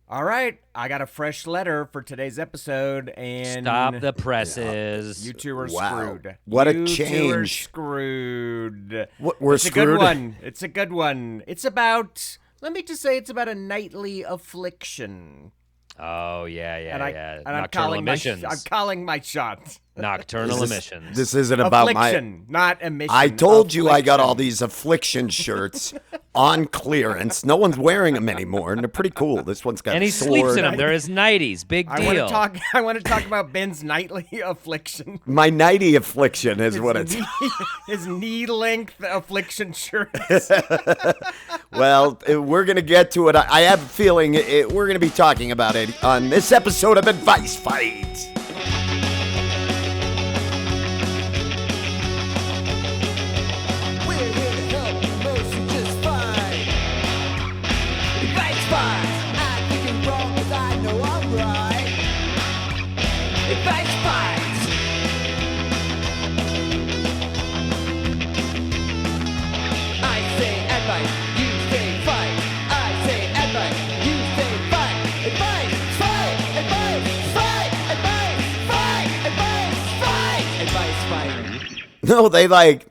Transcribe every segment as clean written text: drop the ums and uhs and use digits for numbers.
All right, I got a fresh letter for today's episode, and Stop the presses. you two are Wow. screwed. What a You two are change. screwed. We're it's screwed? a good one. It's a good one. It's about. Let me just say, it's about a nightly affliction. Oh, yeah. And I'm Nocturnal calling emissions. I'm calling my shot. Nocturnal emissions. This isn't about Affliction, not emission. I told you I got all affliction. these affliction shirts on clearance. No one's wearing them anymore, and they're pretty cool. This one's got and he sleeps sword. in them. They're his nighties. Big I deal. want to talk about Ben's nightly affliction. My nighty affliction is what it's. His knee-length affliction shirts. Well, we're gonna get to it. I have a feeling we're gonna be talking about it on this episode of Advice Fight. We're here to help you mostly just fine. Advice Fight. I think you're wrong 'cause I know I'm right. Advice Fight. I say advice, you say fight. I say advice, you say fight. Advice, fight, advice, fight, advice, fight, advice, fight. Advice fight. No,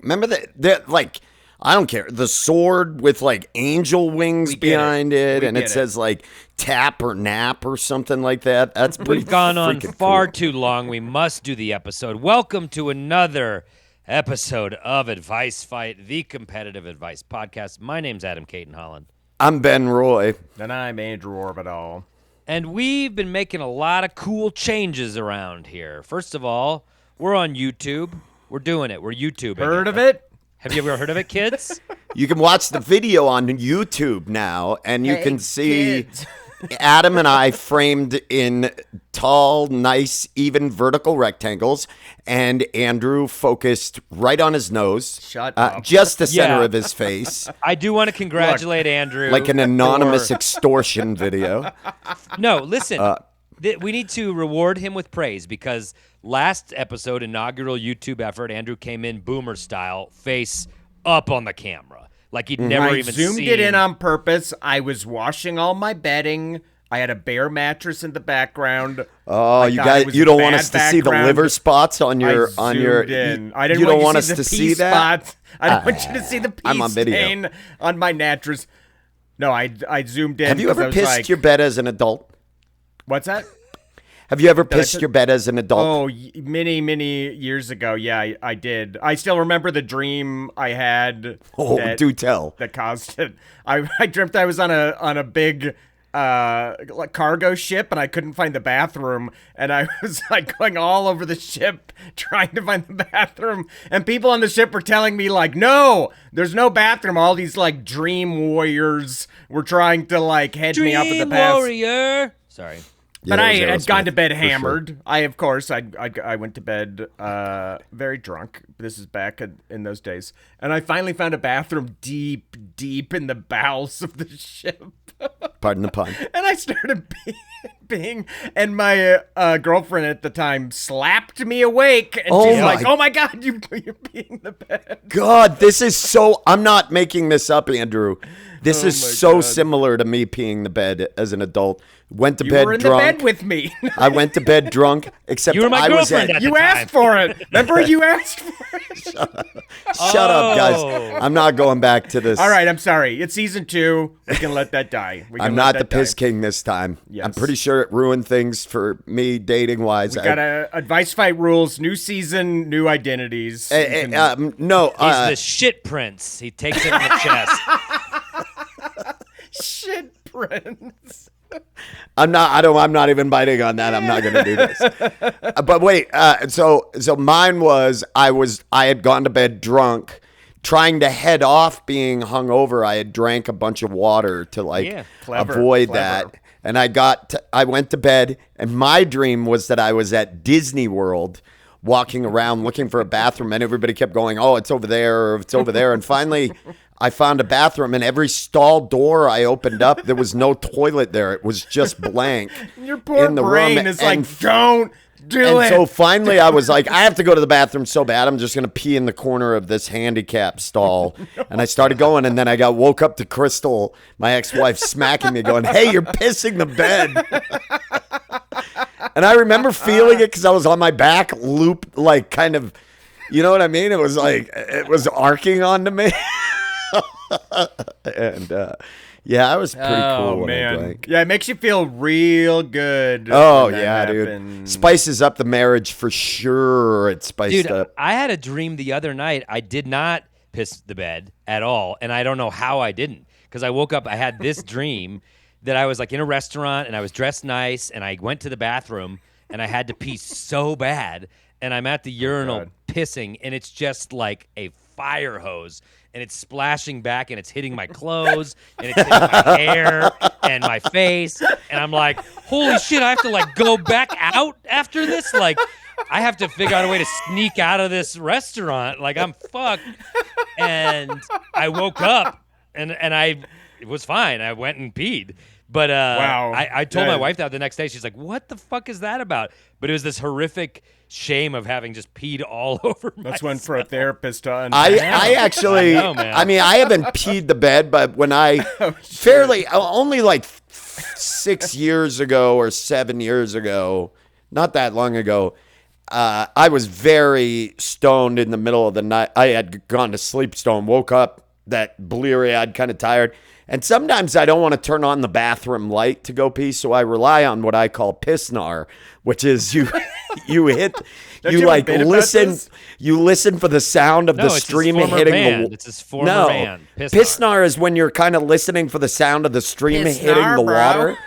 remember that? They're like, I don't care. The sword with like angel wings We get it. behind it, We and get it it. says like tap or nap or something like that. That's pretty. We've gone on freaking far cool. too long. We must do the episode. Welcome to another episode of Advice Fight, the competitive advice podcast. My name's Adam Cayton-holland. I'm Ben Roy. And I'm Andrew Orbital. And we've been making a lot of cool changes around here. First of all, we're on YouTube. We're doing it. We're YouTubing. Heard of it? Have you ever heard of it, kids? You can watch the video on YouTube now, and you Hey, can see kids. Adam and I framed in tall, nice, even vertical rectangles, and Andrew focused right on his nose. Shut up. Just the center Yeah. of his face, I do want to congratulate Andrew. like an anonymous for- extortion video. No, listen. We need to reward him with praise because last episode, inaugural YouTube effort, Andrew came in boomer style, face up on the camera. Like he'd never I even zoomed seen. it in on purpose. I was washing all my bedding. I had a bare mattress in the background. Oh, I you thought it guys, was you don't want bad us to see the background. liver spots on your I on your. zoomed in. I didn't you want don't want you us to to see see the pee that. spot. I don't want you to see the pee I'm on video. stain on my mattress. No, I zoomed in. Have you 'cause I ever was pissed like, your bed as an adult? What's that? Have you ever I pissed put- your bed as an adult? Oh, many years ago. Yeah, I did. I still remember the dream I had. Oh, that- do tell. that caused it. I dreamt I was on a big like cargo ship and I couldn't find the bathroom, and I was like going all over the ship trying to find the bathroom, and people on the ship were telling me like, no, there's no bathroom. All these like dream warriors were trying to like head me up at the Dream pass. Warrior. Sorry. But Yeah, I that had was gone to bed for sure. hammered. I went to bed very drunk. This is back in those days. And I finally found a bathroom deep in the bowels of the ship. Pardon the pun. And I started peeing, and my girlfriend at the time slapped me awake, and Oh she's my- like, "Oh my God, you're peeing the bed." God, this is so. I'm not making this up, Andrew. This Oh is my so God. similar to me peeing the bed as an adult. Went to You bed were in drunk. the bed with me. I went to bed drunk, except You were my I was girlfriend at. at the You time. asked for it. Remember, you asked for it. Shut up, guys. Oh. I'm not going back to this. All right, I'm sorry. It's season 2. We can let that die. We can I'm let not that the die. piss king this time. Yes. I'm pretty sure it ruined things for me dating wise. We got advice fight rules. New season, new identities. You can- no, He's the shit prince. He takes it in the chest. shit, Prince. I'm not. I'm not even biting on that. I'm not going to do this. But wait. So mine was. I had gone to bed drunk, trying to head off being hungover. I had drank a bunch of water to Yeah, clever, avoid clever. that. And I went to bed, and my dream was that I was at Disney World, walking around looking for a bathroom, and everybody kept going, "Oh, it's over there," or "It's over there." And finally, I found a bathroom, and every stall door I opened up, there was no toilet there. It was just blank. Your poor in the brain room, is and like, don't Do it. So finally I was like, I have to go to the bathroom so bad. I'm just going to pee in the corner of this handicap stall. And I started going, and then I woke up to Crystal, my ex-wife, smacking me going, hey, you're pissing the bed. And I remember feeling it because I was on my back loop, like kind of, you know what I mean? It was like, it was arcing onto me. And yeah, I was pretty cool when I drank. Yeah, it makes you feel real good. Oh, when that yeah, happens. dude. Spices up the marriage for sure. It spiced Dude, up. I had a dream the other night. I did not piss the bed at all, and I don't know how I didn't. Because I woke up, I had this dream that I was like in a restaurant, and I was dressed nice, and I went to the bathroom, and I had to pee so bad, and I'm at the urinal pissing, and it's just like a fire hose, and it's splashing back, and it's hitting my clothes, and it's hitting my hair and my face, and I'm like, holy shit, I have to like go back out after this? Like, I have to figure out a way to sneak out of this restaurant. Like, I'm fucked. And I woke up, and it was fine. I went and peed. But Wow. I told my wife that the next day. She's like, what the fuck is that about? But it was this horrific shame of having just peed all over That's myself. one for a therapist to I actually, I know, man. I mean, I haven't peed the bed, but when I only like 6 years ago or 7 years ago, not that long ago, I was very stoned in the middle of the night. I had gone to sleep stoned, woke up that bleary-eyed, kind of tired. And sometimes I don't want to turn on the bathroom light to go pee, so I rely on what I call pissnar, which is you hit, you you like have a bit about listen, this? you listen for the sound of No, the it's his stream former hitting band. the. It's his former band, Pissnar. Pissnar is when you're kind of listening for the sound of the stream Pissnar, hitting the bro. water.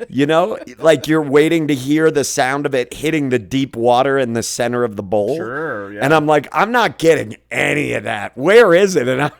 You know, like you're waiting to hear the sound of it hitting the deep water in the center of the bowl. Sure, yeah. And I'm like, I'm not getting any of that. Where is it? And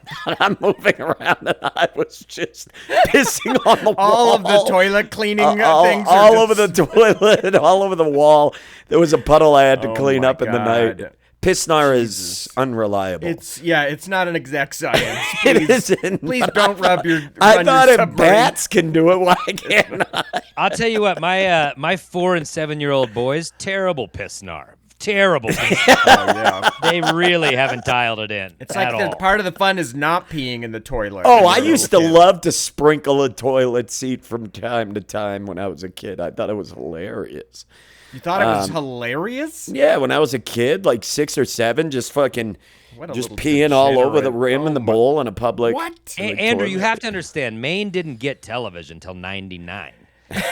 I'm moving around, and I was just pissing on the wall. all of the toilet cleaning things. are All just- over the toilet, all over the wall. There was a puddle I had to Oh clean my up in the night. God. Pissnar is unreliable. It's not an exact science. It Please, isn't. please don't rub your. I run thought your if submarine. bats can do it, why can't I? I'll tell you what, my 4 and 7-year-old boys, terrible pissnar. Terrible pissnar. Oh, yeah. They really haven't dialed it in It's at like all. the part of the fun is not peeing in the toilet. Oh, when I you're a used to little kid. love to sprinkle a toilet seat from time to time when I was a kid. I thought it was hilarious. You thought it was hilarious? Yeah, when I was a kid, like 6 or 7, just fucking, What a just little peeing all over the degenerate. rim in the Oh my- bowl in a public. What? Andrew, you have to understand, Maine didn't get television until 99.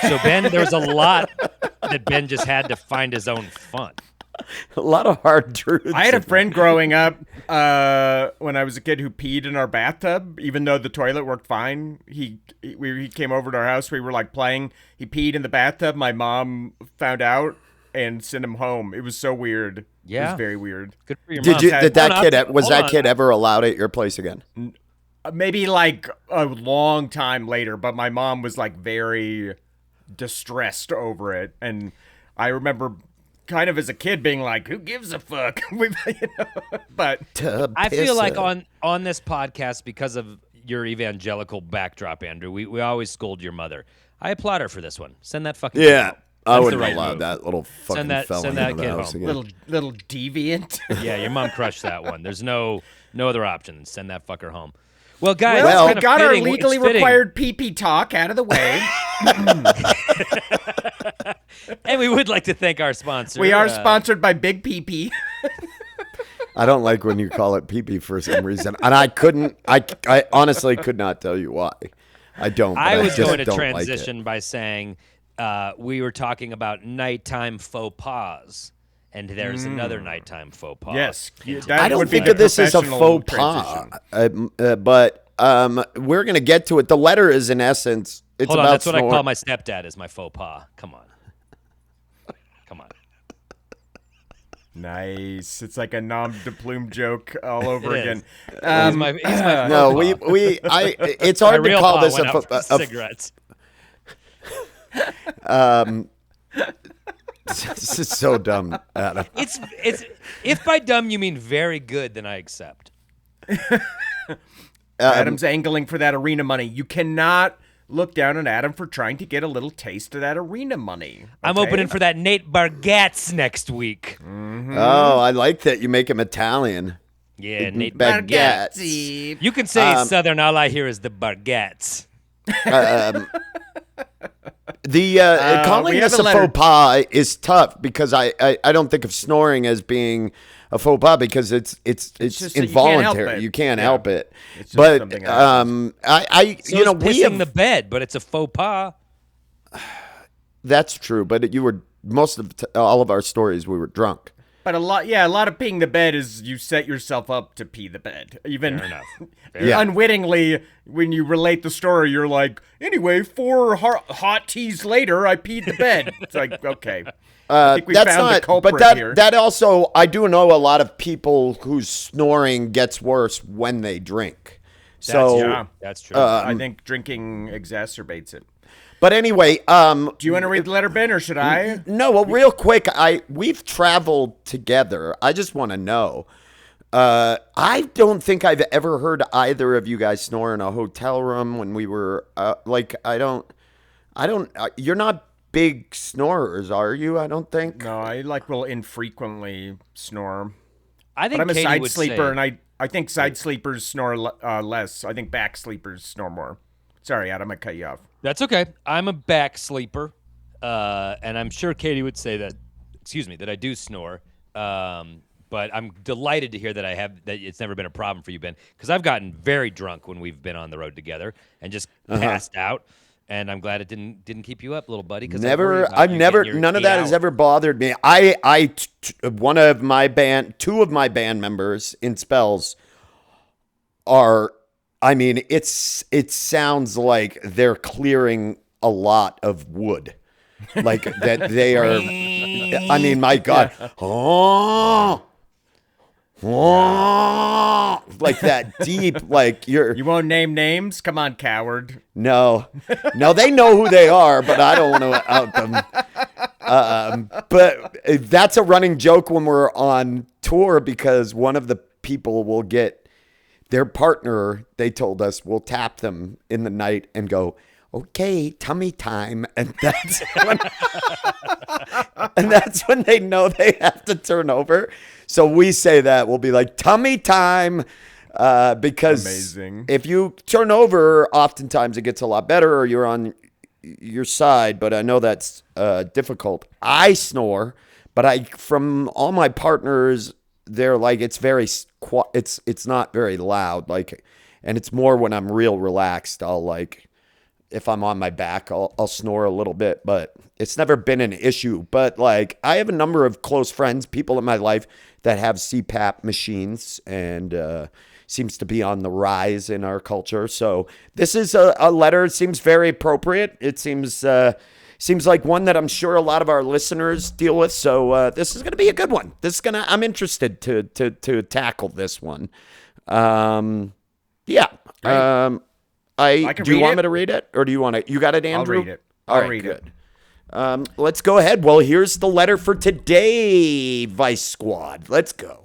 So Ben, there was a lot that Ben just had to find his own fun. A lot of hard truths. I had a friend growing up when I was a kid who peed in our bathtub, even though the toilet worked fine. He came over to our house. We were like playing. He peed in the bathtub. My mom found out and sent him home. It was so weird. It Yeah. was very weird. Good for your Did mom. you? Did that Hold kid? on, Was hold that on. kid ever allowed at your place again? Maybe like a long time later, but my mom was like very distressed over it, and I remember kind of as a kid being like, "Who gives a fuck?" But I feel like on this podcast, because of your evangelical backdrop, Andrew, we always scold your mother. I applaud her for this one. Send that fucking kid Yeah, home. I That's wouldn't the right allow move. that little fucking that- fella send that into the kid house home. again. little deviant. Yeah, your mom crushed that one. There's no other option than send that fucker home. Well, guys, Well, it's we kind of got our fitting. legally It's fitting. required pee-pee talk out of the way. And we would like to thank our sponsor. We are sponsored by Big Pee-pee. I don't like when you call it pee-pee for some reason, and I honestly could not tell you why. I don't. But I was just going to don't like it. transition by saying we were talking about nighttime faux pas, and there's another nighttime faux pas. Yes. into- I don't think of this as a faux pas, but we're going to get to it. The letter is, in essence, it's Hold on, about that's what I snore. call my stepdad is my faux pas. Come on. Come on. Nice. It's like a nom de plume joke all over It again. is. He's my faux No, pas. it's My hard to real call pa this went out for a cigarettes. This is so dumb, Adam. It's if by dumb you mean very good, then I accept. Adam's angling for that arena money. You cannot look down on Adam for trying to get a little taste of that arena money. I'm okay? opening for that Nate Bargatze next week. Oh, I like that you make him Italian. Yeah, Nate Baguettes. Bargatze. You can say Southern. All I hear is the Bargatze. Calling we this have a a letter. faux pas is tough because I don't think of snoring as being a faux pas because it's just that you can't help involuntary. it. You can't Yeah. help it. It's just But something that happens. So you know, is we pissing have the bed, but it's a faux pas. that's true. But you were most of all of our stories we were drunk. But a lot of peeing the bed is you set yourself up to pee the bed. Even Fair enough. Yeah. unwittingly, when you relate the story, you're like, anyway, 4 hot teas later, I peed the bed. It's like, okay. I think we That's found the not, culprit but that here. that also I do know a lot of people whose snoring gets worse when they drink. So, yeah. That's true. I think drinking exacerbates it. but anyway, Do you want to read the letter, Ben, or should I? no, well, real quick, we've traveled together. I just want to know. I don't think I've ever heard either of you guys snore in a hotel room when we were I don't. You're not big snorers, are you? I don't think. No, I will infrequently snore. I think But I'm a Katie side would sleeper, say, and I think side sleepers snore less. I think back sleepers snore more. Sorry, Adam, I cut you off. That's okay. I'm a back sleeper, and I'm sure Katie would say that. Excuse me, that I do snore. But I'm delighted to hear that that it's never been a problem for you, Ben, because I've gotten very drunk when we've been on the road together and just passed out. And I'm glad it didn't keep you up, little buddy. Because None of that has ever bothered me. One of my band, 2 of my band members in spells are, I mean, it sounds like they're clearing a lot of wood. Like that they are, I mean, my God. Like that deep, like You won't name names? Come on, coward. No, they know who they are, but I don't want to out them. But that's a running joke when we're on tour because one of the people will get their partner, they told us, will tap them in the night and go, okay, tummy time. And that's when they know they have to turn over. So we say that we'll be like tummy time. Because Amazing. if you turn over, oftentimes it gets a lot better or you're on your side, but I know that's difficult. I snore, but from all my partners, they're like, it's very, it's not very loud. Like, and it's more when I'm real relaxed. I'll like, if I'm on my back, I'll snore a little bit, but it's never been an issue. But like, I have a number of close friends, people in my life that have CPAP machines and, seems to be on the rise in our culture. So this is a letter. It seems very appropriate. It seems like one that I'm sure a lot of our listeners deal with. So this is going to be a good one. I'm interested to tackle this one. Yeah. I can do you read want it? me to read it or do you want to? You got it, Andrew? I'll read it. All I'll right, read it. good. Let's go ahead. Well, here's the letter for today, Vice Squad. Let's go.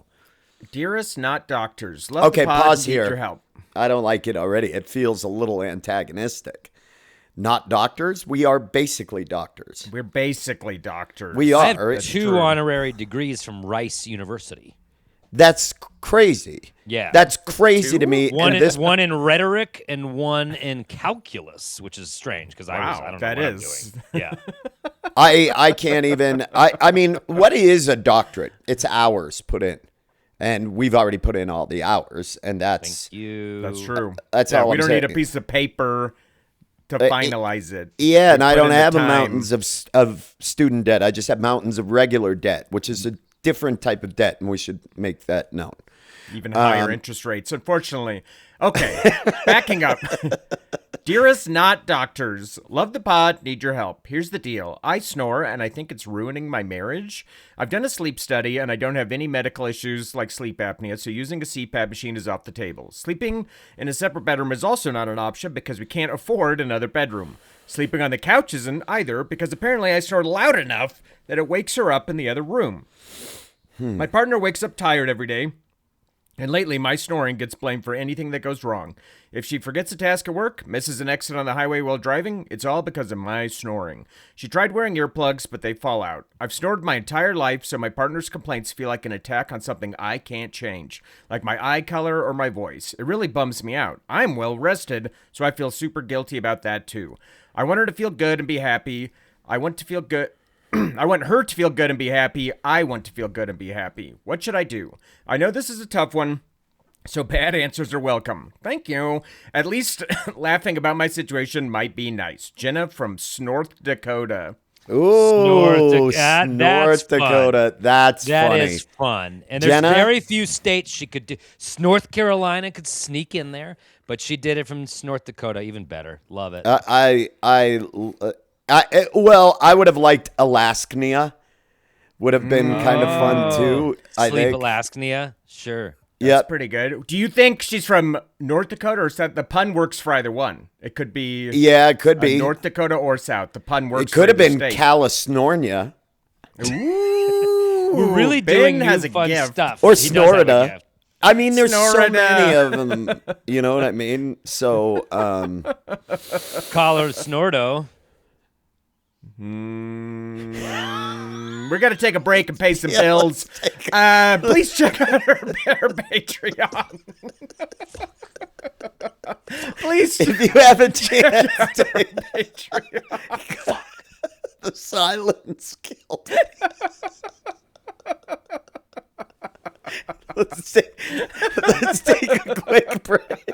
Dearest Not Doctors. Love Okay, the pod pause and need here. your help. I don't like it already. It feels a little antagonistic. Not doctors. We are basically doctors. We're basically doctors. We I are. have 2 honorary degrees from Rice University. That's crazy. Yeah. That's crazy to me. One And one in rhetoric and one in calculus, which is strange because I Wow, don't know that what is. I'm doing. Yeah. I can't even. I mean, what is a doctorate? It's hours put in, and we've already put in all the hours, and that's Thank you. That's true. That's yeah, all we I'm don't need a saying. piece of paper to finalize it. Yeah, and We I put don't in the have time. mountains of student debt. I just have mountains of regular debt, which is a different type of debt, and we should make that known. Even higher interest rates, unfortunately. Okay, backing up. Dearest Not Doctors, love the pod, need your help. Here's the deal. I snore, and I think it's ruining my marriage. I've done a sleep study, and I don't have any medical issues like sleep apnea, so using a CPAP machine is off the table. Sleeping in a separate bedroom is also not an option because we can't afford another bedroom. Sleeping on the couch isn't either because apparently I snore loud enough that it wakes her up in the other room. My partner wakes up tired every day. And lately, my snoring gets blamed for anything that goes wrong. If she forgets a task at work, misses an exit on the highway while driving, it's all because of my snoring. She tried wearing earplugs, but they fall out. I've snored my entire life, so my partner's complaints feel like an attack on something I can't change, like my eye color or my voice. It really bums me out. I'm well rested, so I feel super guilty about that too. I want her to feel good and be happy. I want to feel good. I want her to feel good and be happy. I want to feel good and be happy. What should I do? I know this is a tough one, so bad answers are welcome. Thank you. At least laughing about my situation might be nice. Jenna from Snorth, Dakota. Ooh, That's North Dakota. fun. That's That funny. is fun. And there's Jenna? very few states she could do. North Carolina could sneak in there, but she did it from North Dakota. Even better. Love it. Well, I would have liked Alasknia. Would have been kind of fun too. I Sleep think. Alasknia. Sure. That's Yep. pretty good. Do you think she's from North Dakota or South? The pun works for either one. It could be Yeah, it could be. North Dakota or South. The pun works It could for have either been state. California Ooh, We're really Ben doing has new a fun gift. stuff. or He does have a Snorida. gift. I mean, there's so Snorida. many of them. You know what I mean? So, Collar Snordo. We're gonna take a break and pay some bills. Please check out our Patreon. Please if you have a chance, Patreon. the silence killed. let's take a quick break.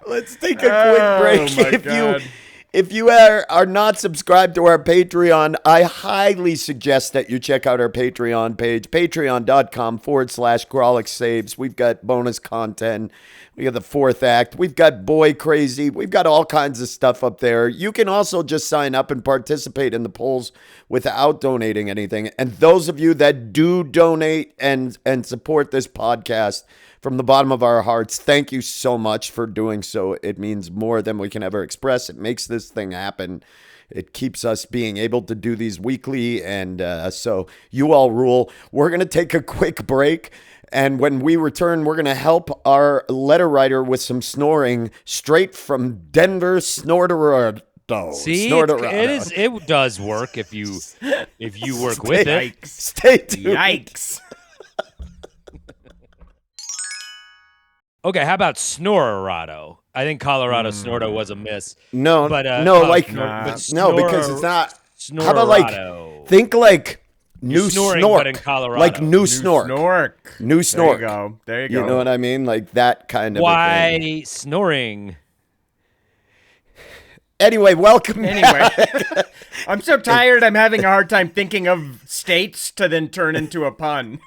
Let's take a quick break. my God. If you are not subscribed to our Patreon, I highly suggest that you check out our Patreon page, patreon.com/Grolic Saves. We've got bonus content. We got the fourth act. We've got Boy Crazy. We've got all kinds of stuff up there. You can also just sign up and participate in the polls without donating anything. And those of you that do donate and support this podcast, from the bottom of our hearts, thank you so much for doing so. It means more than we can ever express. It makes this thing happen. It keeps us being able to do these weekly, and so you all rule. We're going to take a quick break, and when we return, we're going to help our letter writer with some snoring straight from Denver, Snorterado. See, Snorterado. it does work if you work with it. Stay tuned. Yikes. Okay, how about Snorerado? I think Colorado Snordo was a miss. No, But, no, oh, like but no, because it's not. Snorerado. How about like think like new snoring, snork, but in Colorado. like new snork, Snork. new There snork. you go. There you go. You know what I mean? Like that kind of a thing. Why snoring? Anyway, welcome. Anyway, I'm so tired. I'm having a hard time thinking of states to then turn into a pun.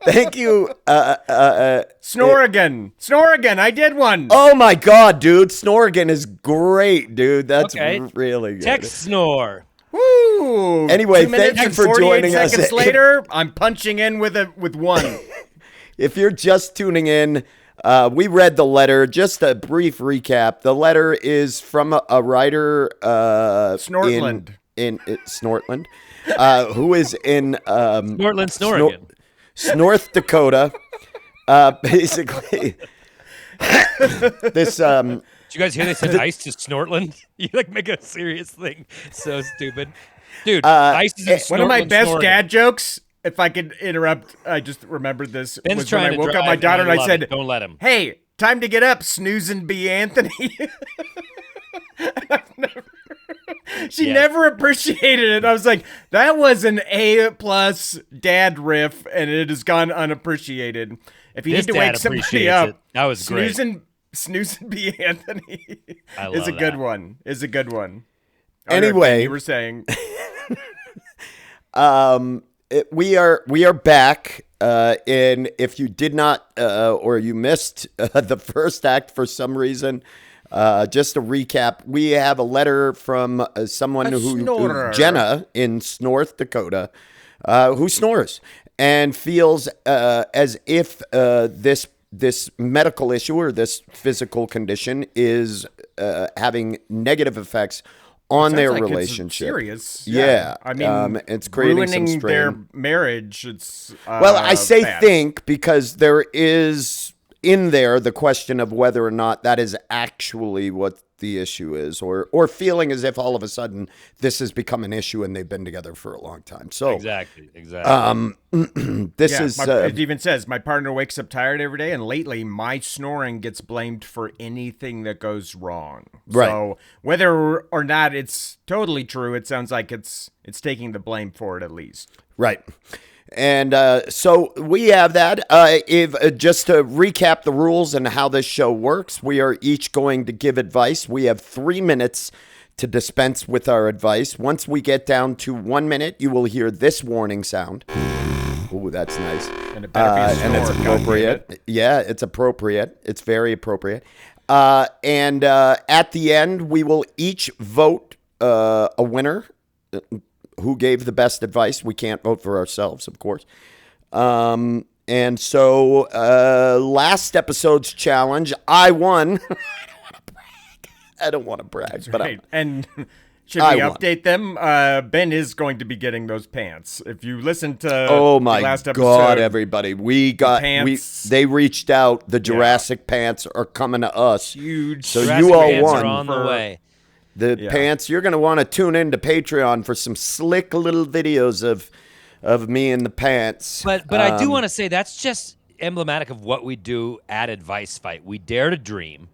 Thank you. Snoregan. Snoregan. I did one. Oh my God, dude, Snorrigan is great, dude. That's Okay. really good. Text snore. Woo! Anyway, 2 minutes thank you and for 48 joining us. seconds later, I'm punching in with one. If you're just tuning in, we read the letter. Just a brief recap. The letter is from a writer Snortland. in Snortland, who is in Nortland Snorrigan. North Dakota. Basically, this Did you guys hear they said ice to Snortland? You like make a serious thing. So stupid. Dude, ice is in One of my Snortland, best Snorrigan. dad jokes, if I could interrupt, I just remembered this. Ben's was when trying I to woke drive up my daughter and and I love said, it. Don't let him. "Hey, time to get up, snooze and be Anthony." She Yes. never appreciated it. I was like, that was an A+ dad riff, and it has gone unappreciated. If you This need to dad wake somebody appreciates up, it. That was great. Snooze and be Anthony I is a love good that. one. Is a good one. All right, Anyway. Ben, you were saying. we are back. And if you did not or you missed the first act for some reason, just to recap, we have a letter from someone who snorer. Jenna in Snorth, Dakota, who snores and feels as if this medical issue or this physical condition is having negative effects on their Sounds like relationship. It's serious. Yeah. I mean, it's creating ruining some strain. their marriage. It's Well, I say bad. think because there is in there the question of whether or not that is actually what the issue is, or feeling as if all of a sudden this has become an issue and they've been together for a long time. So Exactly. this is it even says my partner wakes up tired every day, and lately my snoring gets blamed for anything that goes wrong. Right. So whether or not it's totally true, it sounds like it's taking the blame for it at least. right. And so we have that. If just to recap the rules and how this show works, we are each going to give advice. We have 3 minutes to dispense with our advice. Once we get down to 1 minute, you will hear this warning sound. Ooh, that's nice. And it better be a and it's snore, goddammit. appropriate. Yeah, it's appropriate. It's very appropriate. And at the end, we will each vote a winner. Who gave the best advice? We can't vote for ourselves, of course. And so last episode's challenge, I won. I don't want to brag, but Right. And should I we won. update them? Ben is going to be getting those pants. If you listen to oh the my last episode, God, everybody, pants. they reached out. The Jurassic pants are coming to us. huge. So Jurassic you all fans won. are on the For- way. The pants, you're going to want to tune in to Patreon for some slick little videos of me in the pants. But I do want to say that's just emblematic of what we do at Advice Fight. We dare to dream,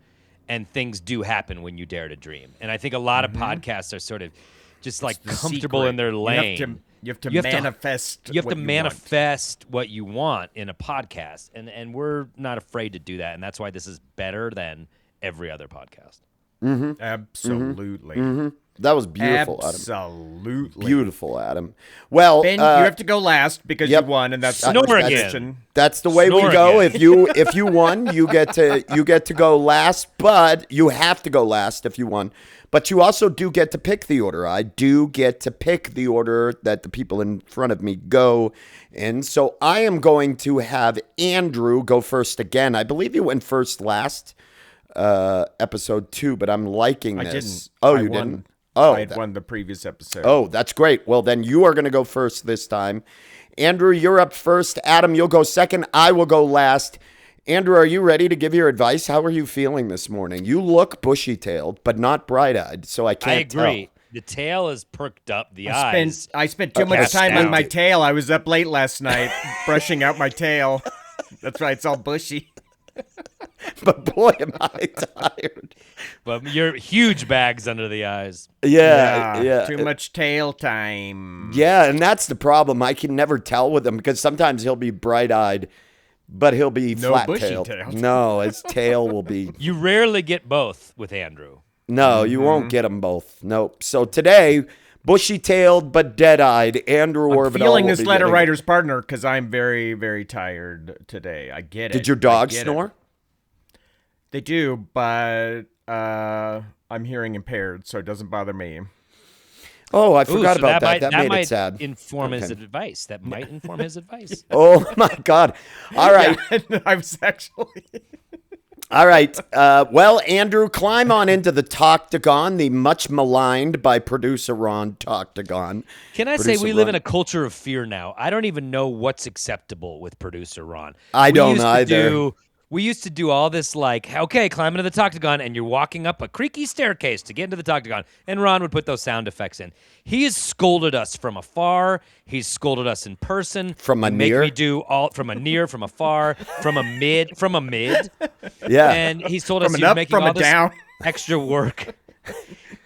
and things do happen when you dare to dream. And I think a lot of podcasts are sort of just like the comfortable secret. in their lane. You have to You have to- manifest. You have to what manifest what you want in a podcast, and we're not afraid to do that. And that's why this is better than every other podcast. want. Absolutely. That was beautiful, Adam. Absolutely. Beautiful, Adam. Well, Ben, you have to go last because yep. you won, and that's Snore that's again. tradition. that's the way we Snore go. again. If you won, you get to go last, but you have to go last if you won. But you also do get to pick the order. I do get to pick the order that the people in front of me go in. So I am going to have Andrew go first again. I believe you went first last episode 2, but I'm liking I this. didn't. Oh, I you won. didn't? Oh, I had that- won the previous episode. Oh, that's great. Well, then you are going to go first this time. Andrew, you're up first. Adam, you'll go second. I will go last. Andrew, are you ready to give your advice? How are you feeling this morning? You look bushy-tailed, but not bright-eyed, so I can't I agree. The tail is perked up. The eyes. I spent too much time down. on my tail. I was up late last night brushing out my tail. That's why it's all bushy. tell. But boy, am I tired. But you're huge bags under the eyes. Yeah. Too much tail time. Yeah, and that's the problem. I can never tell with him because sometimes he'll be bright-eyed, but he'll be No flat-tailed. bushy-tailed. No, his tail will be... You rarely get both with Andrew. No, you won't get them both. Nope. So today, bushy-tailed but dead-eyed, Andrew Orvidal Feeling will this be letter getting- writer's partner because I'm very, very tired today. I get it. Did your I dog get it. snore? They do, but I'm hearing impaired, so it doesn't bother me. Oh, I Ooh, forgot so about that. might, That made might it sad. inform his Okay. advice. That might inform his advice. Oh my God! All right, I was actually. all right. Well, Andrew, climb on into the Toctagon, the much maligned by producer Ron Toctagon. Can I say Producer we live Ron. in a culture of fear now? I don't even know what's acceptable with producer Ron. I don't used to either. we used to do all this like, okay, climb into the Toctagon, and you're walking up a creaky staircase to get into the Toctagon, and Ron would put those sound effects in. He has scolded us from afar. He's scolded us in person. From a He'd make near? me do all from a near, from afar, from a mid. Yeah. And he's told us From an you're up, making from all a this down. extra work.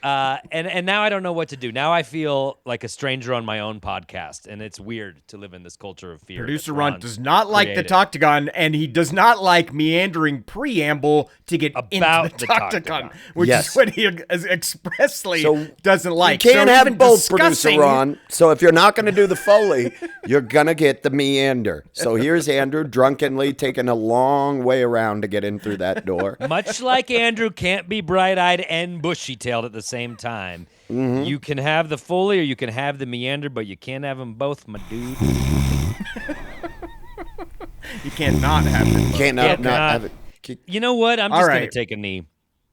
And now I don't know what to do. Now I feel like a stranger on my own podcast, and it's weird to live in this culture of fear. Producer that Ron does not like created. the Toctagon, and he does not like meandering preamble to get About into the the Toctagon, Toctagon. which Yes. is what he expressly So doesn't like. You can't So have even both, producer discussing- Ron. So if you're not going to do the Foley, you're going to get the meander. So here's Andrew drunkenly taking a long way around to get in through that door. Much like Andrew can't be bright-eyed and bushy-tailed at the same time. Mm-hmm. You can have the Foley or you can have the meander, but you can't have them both, my dude. You can't not have it. Can't Yeah, not not- have it. You know what? I'm All just going right. to take a knee.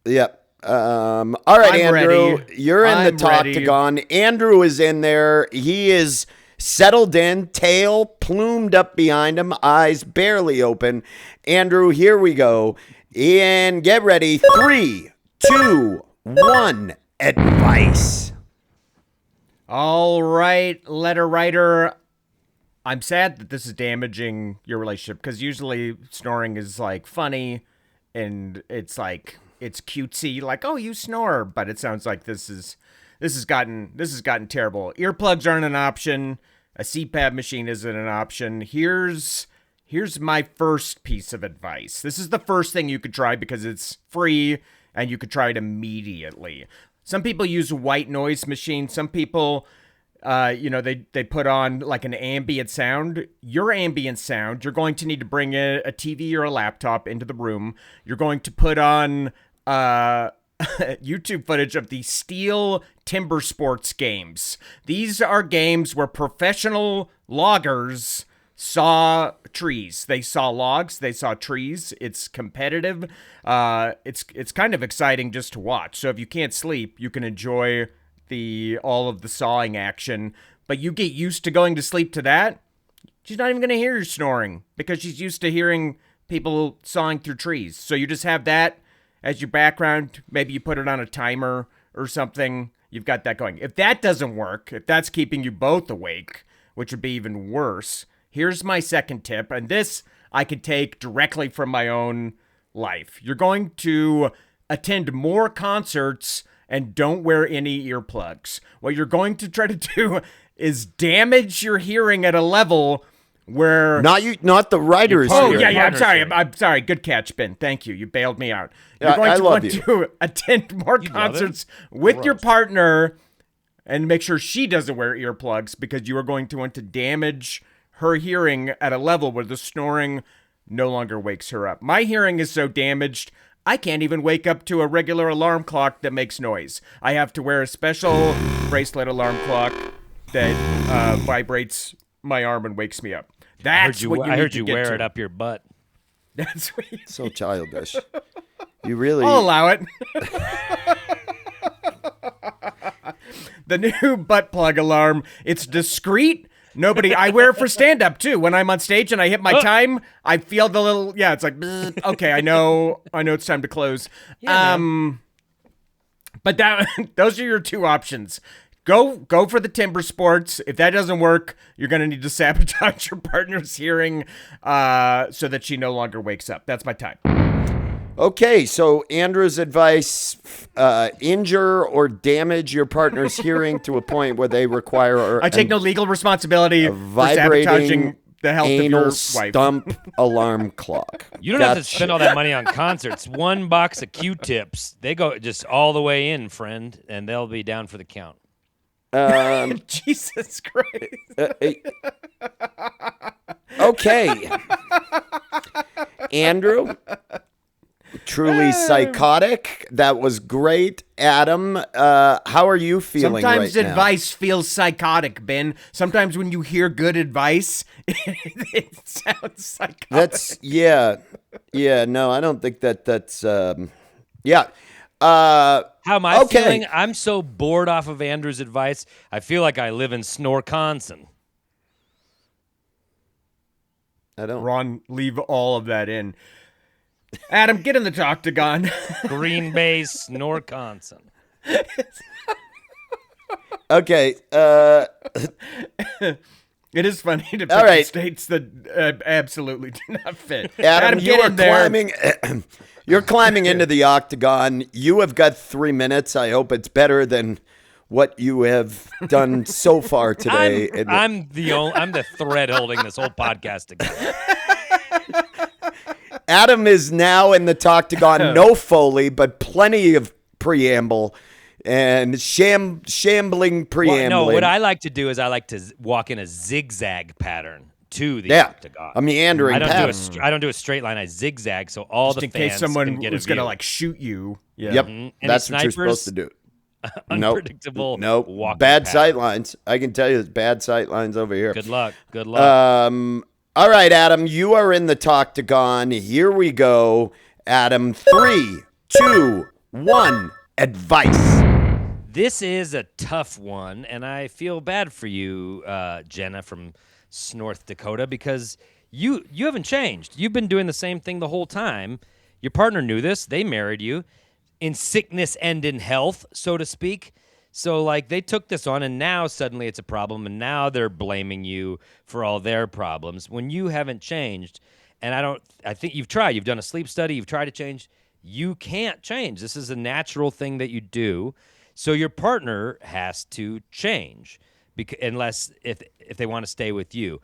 Yep. All right, I'm Andrew, ready. you're in I'm the ready. Toctagon. Andrew is in there. He is settled in, tail plumed up behind him, eyes barely open. Andrew, here we go. And get ready. 3, 2, 1. Advice. All right, letter writer. I'm sad that this is damaging your relationship because usually snoring is like funny and it's like it's cutesy, like, oh, you snore, but it sounds like this has gotten terrible. Earplugs aren't an option. A CPAP machine isn't an option. Here's my first piece of advice. This is the first thing you could try because it's free and you could try it immediately. Some people use white noise machines. Some people, they put on like an ambient sound. Your ambient sound, you're going to need to bring a TV or a laptop into the room. You're going to put on YouTube footage of the Steel Timber Sports games. These are games where professional loggers saw trees. They saw logs. They saw trees. It's competitive. It's kind of exciting just to watch. So if you can't sleep, you can enjoy all of the sawing action. But you get used to going to sleep to that. She's not even going to hear you snoring because she's used to hearing people sawing through trees. So you just have that as your background. Maybe you put it on a timer or something. You've got that going. If that doesn't work, if that's keeping you both awake, which would be even worse, here's my second tip, and this I could take directly from my own life. You're going to attend more concerts and don't wear any earplugs. What you're going to try to do is damage your hearing at a level where not the writers. Oh, here. yeah. I'm sorry. Good catch, Ben. Thank you. You bailed me out. You're Yeah, going I to love want you. to attend more concerts with your partner and make sure she doesn't wear earplugs because you are going to want to damage her hearing at a level where the snoring no longer wakes her up. My hearing is so damaged, I can't even wake up to a regular alarm clock that makes noise. I have to wear a special bracelet alarm clock that vibrates my arm and wakes me up. That's what you I need heard to you get wear to. it up your butt. That's what you So childish. You really. I'll allow it. The new butt plug alarm. It's discreet. I wear it for stand-up too. When I'm on stage and I hit my time, I feel the little, it's like, bzz, okay, I know it's time to close. Yeah, But those are your two options. Go for the timber sports. If that doesn't work, you're going to need to sabotage your partner's hearing so that she no longer wakes up. That's my time. Okay, so Andrew's advice, injure or damage your partner's hearing to a point where they require I take no legal responsibility for vibrating sabotaging the health of anal your wife. stump alarm clock. You don't have to spend all that money on concerts. One box of Q-tips, they go just all the way in, friend, and they'll be down for the count. Jesus Christ. Okay. Andrew, truly psychotic. That was great. Adam, how are you feeling Sometimes right now? advice feels psychotic, Ben. Sometimes when you hear good advice, it sounds psychotic. That's, yeah, no, I don't think that's, yeah. How am I Okay. feeling? I'm so bored off of Andrew's advice. I feel like I live in Snorconsin. I don't. Ron, leave all of that in. Adam, get in the Toctagon. Green Bay, Snorconsin. Okay, It is funny to pick All right. states that absolutely do not fit. Adam, you get are in there. climbing. You're climbing into the octagon. You have got 3 minutes. I hope it's better than what you have done so far today. I'm the thread holding this whole podcast together. Adam is now in the Toctagon. No Foley, but plenty of preamble and shambling preambling. No, what I like to do is I like to walk in a zigzag pattern to the Yeah, octagon. a meandering I don't pattern. I don't do a straight line. I zigzag, so all Just the in fans case someone can get was a going to view. like shoot you. Yeah. Yep, Any that's what you're snipers? supposed to do. Nope. Unpredictable. Nope. walking Bad pattern. sight lines. I can tell you there's bad sight lines over here. Good luck. Good luck. All right, Adam, you are in the Toctagon. Here we go. Adam, 3, 2, one, advice. This is a tough one, and I feel bad for you, Jenna from Snorth, Dakota, because you haven't changed. You've been doing the same thing the whole time. Your partner knew this. They married you in sickness and in health, so to speak. So, like, they took this on, and now suddenly it's a problem, and now they're blaming you for all their problems when you haven't changed. And I think you've tried. You've done a sleep study. You've tried to change. You can't change. This is a natural thing that you do. So your partner has to change, unless if they want to stay with you.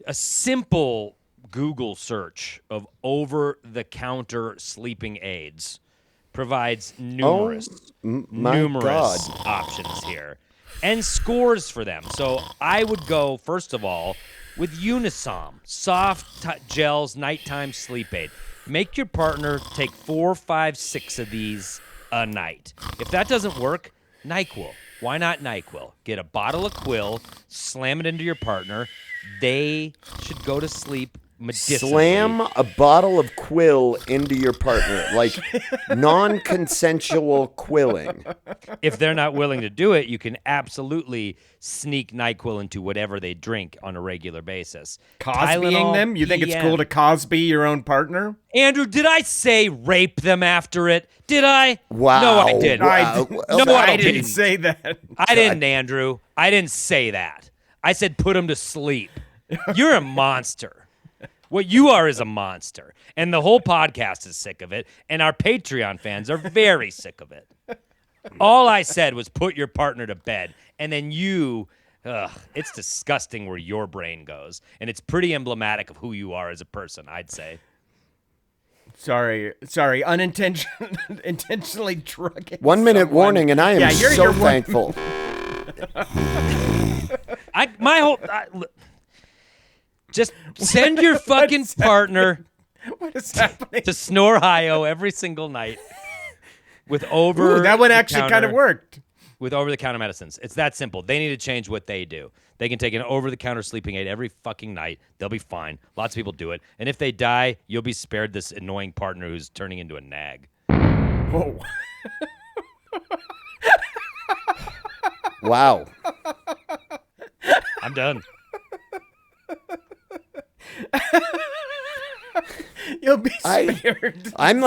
A simple Google search of over-the-counter sleeping aids provides numerous options here and scores for them. So I would go, first of all, with Unisom, soft gels nighttime sleep aid. Make your partner take 4, 5, 6 of these a night. If that doesn't work, NyQuil. Why not NyQuil? Get a bottle of Quill, slam it into your partner. They should go to sleep medicinally. Slam a bottle of Quill into your partner, like non-consensual quilling. If they're not willing to do it, you can absolutely sneak NyQuil into whatever they drink on a regular basis. Cosbying them? You think it's cool to Cosby your own partner? Andrew, did I say rape them after it? Did I? Wow. No, I didn't. I didn't say that. I didn't, Andrew. I didn't say that. I said put them to sleep. You're a monster. What you are is a monster. And the whole podcast is sick of it. And our Patreon fans are very sick of it. All I said was put your partner to bed. And then it's disgusting where your brain goes. And it's pretty emblematic of who you are as a person, I'd say. Sorry, intentionally drugging 1 minute someone. warning, and I am so thankful. Just send your fucking partner What is happening? to Snore every single night with over. Ooh, that one actually kind of worked. With over-the-counter medicines. It's that simple. They need to change what they do. They can take an over-the-counter sleeping aid every fucking night. They'll be fine. Lots of people do it. And if they die, you'll be spared this annoying partner who's turning into a nag. Whoa. Wow. I'm done. You'll be spared. I'm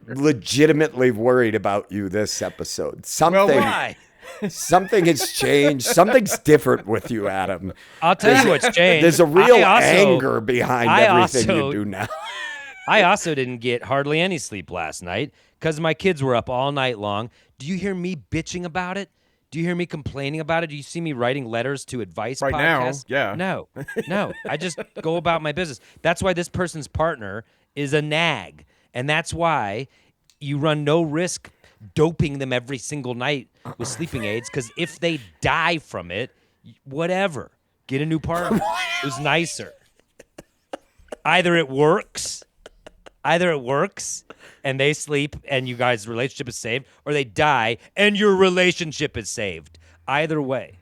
legitimately worried about you this episode. Why? Something has changed. Something's different with you, Adam. I'll tell you what's changed. There's a real anger behind everything you do now. I also didn't get hardly any sleep last night because my kids were up all night long. Do you hear me bitching about it? Do you hear me complaining about it? Do you see me writing letters to advice right podcasts? Now? Yeah. No. I just go about my business. That's why this person's partner is a nag. And that's why you run no risk doping them every single night with sleeping aids, because if they die from it, whatever. Get a new partner who's nicer. Either it works and they sleep and you guys' relationship is saved, or they die and your relationship is saved. Either way.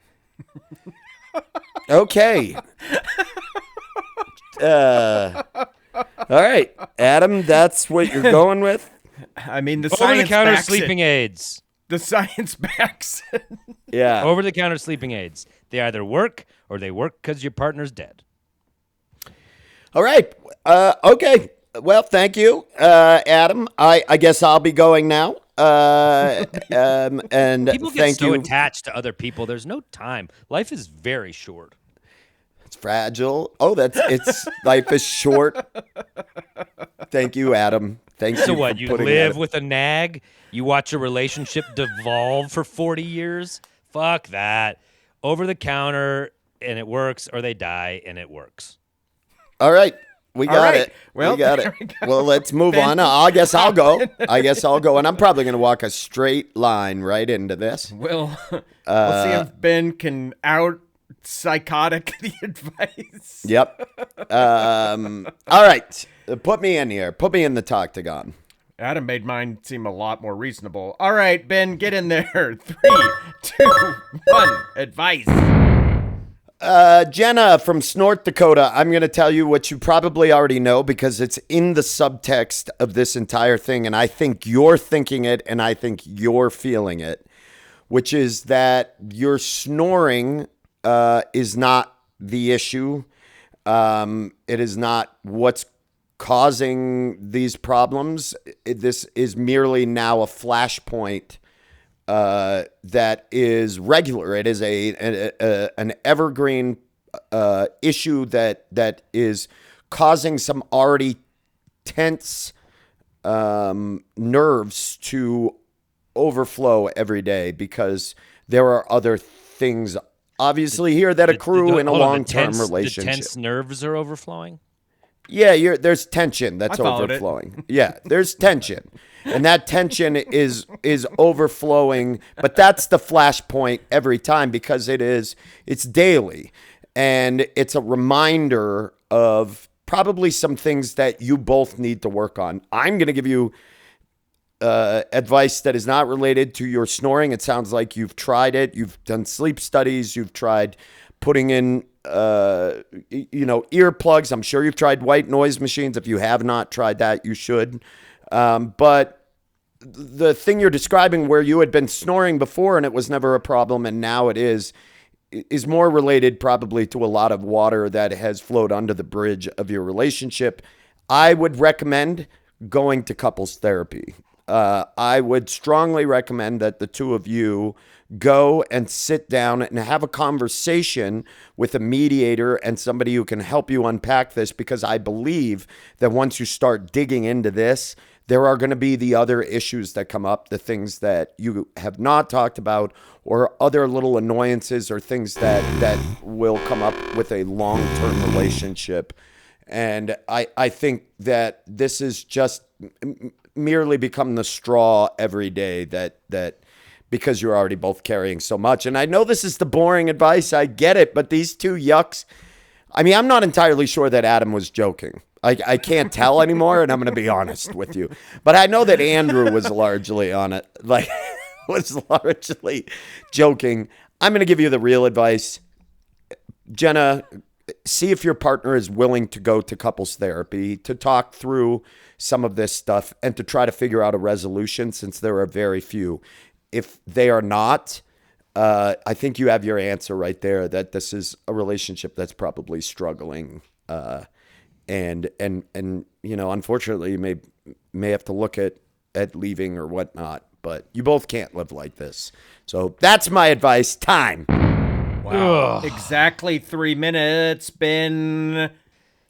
Okay. All right, Adam, that's what you're going with? I mean, the science over-the-counter backs sleeping it. aids. The science backs it. Yeah. Over-the-counter sleeping aids. They either work or they work because your partner's dead. All right. Okay. Well, thank you, Adam. I guess I'll be going now. And People get thank so you. attached to other people. There's no time. Life is very short. It's fragile. Oh, it's life is short. Thank you, Adam. Thank you. So what? for You putting live that- with a nag? You watch a relationship devolve for 40 years? Fuck that. Over the counter and it works, or they die and it works. All right. We got right. it. Well, we got there it. we go. Well, let's move on. I guess I'll go. And I'm probably going to walk a straight line right into this. We'll see if Ben can out psychotic the advice. Yep. All right. Put me in here. Put me in the Toctagon. Adam made mine seem a lot more reasonable. All right, Ben, get in there. 3, 2, 1. Advice. Jenna from Snorth, Dakota, I'm going to tell you what you probably already know because it's in the subtext of this entire thing, and I think you're thinking it, and I think you're feeling it, which is that your snoring is not the issue. It is not what's causing these problems. This is merely now a flashpoint that is regular. It is an evergreen issue that is causing some already tense nerves to overflow every day because there are other things obviously here that accrue in a long-term relationship. The tense nerves are overflowing? Yeah, there's tension that's I followed overflowing. Yeah, there's tension. And that tension is overflowing, but that's the flashpoint every time because it's daily. And it's a reminder of probably some things that you both need to work on. I'm going to give you advice that is not related to your snoring. It sounds like you've tried it. You've done sleep studies. You've tried putting in earplugs. I'm sure you've tried white noise machines. If you have not tried that, you should. But the thing you're describing where you had been snoring before and it was never a problem and now it is more related probably to a lot of water that has flowed under the bridge of your relationship. I would recommend going to couples therapy. I would strongly recommend that the two of you go and sit down and have a conversation with a mediator and somebody who can help you unpack this, because I believe that once you start digging into this, there are going to be the other issues that come up, the things that you have not talked about, or other little annoyances or things that will come up with a long-term relationship. And I think that this is just merely become the straw every day that because you're already both carrying so much. And I know this is the boring advice. I get it. But these two yucks, I mean, I'm not entirely sure that Adam was joking. I can't tell anymore, and I'm going to be honest with you. But I know that Andrew was largely on it, was largely joking. I'm going to give you the real advice. Jenna, see if your partner is willing to go to couples therapy to talk through some of this stuff and to try to figure out a resolution, since there are very few. If they are not, I think you have your answer right there, that this is a relationship that's probably struggling. And unfortunately, you may have to look at leaving or whatnot, but you both can't live like this. So that's my advice. Time. Wow. Exactly 3 minutes.